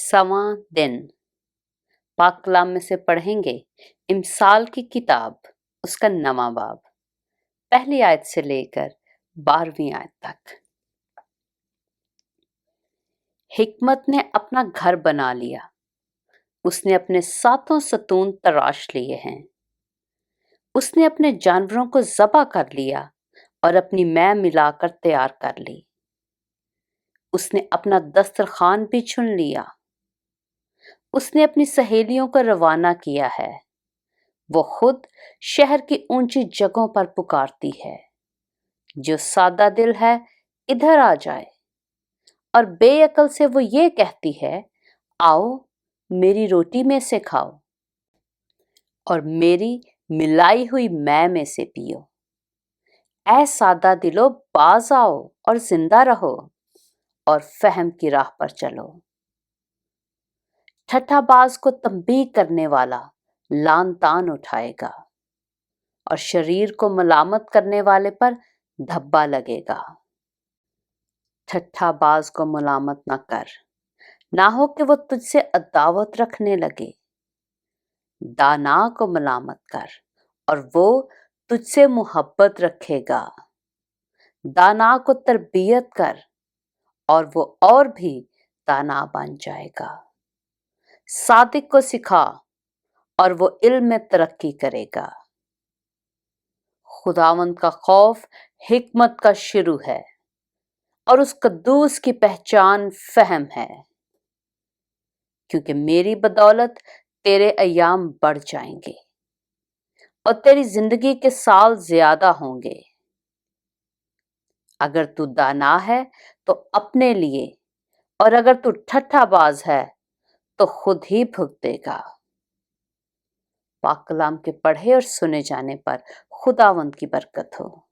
सवां दिन पाक कलाम में से पढ़ेंगे इमसाल की किताब, उसका नवां बाब, पहली आयत से लेकर 12वीं आयत तक। हिकमत ने अपना घर बना लिया, उसने अपने सातों सतून तराश लिए हैं। उसने अपने जानवरों को ज़बह कर लिया और अपनी मैं मिलाकर तैयार कर ली। उसने अपना दस्तरखान भी चुन लिया। उसने अपनी सहेलियों को रवाना किया है। वो खुद शहर की ऊंची जगहों पर पुकारती है। जो सादा दिल है इधर आ जाए, और बेअकल से वो ये कहती है, आओ मेरी रोटी में से खाओ और मेरी मिलाई हुई मैं में से पियो। ऐ सादा दिलो, बाज आओ और जिंदा रहो और फहम की राह पर चलो। ठट्ठाबाज को तंबीह करने वाला लान तान उठाएगा और शरीर को मलामत करने वाले पर धब्बा लगेगा। ठट्ठाबाज को मलामत न कर, ना हो कि वो तुझसे अदावत रखने लगे। दाना को मलामत कर और वो तुझसे मुहब्बत रखेगा। दाना को तरबियत कर और वो और भी दाना बन जाएगा। सादिक को सिखा और वो इल्म में तरक्की करेगा। खुदावंद का खौफ हिकमत का शुरू है और उस कद्दूस की पहचान फहम है, क्योंकि मेरी बदौलत तेरे अय्याम बढ़ जाएंगे और तेरी जिंदगी के साल ज्यादा होंगे। अगर तू दाना है तो अपने लिए, और अगर तू ठट्ठाबाज है तो खुद ही भुगतेगा। पाक कलाम के पढ़े और सुने जाने पर खुदावंद की बरकत हो।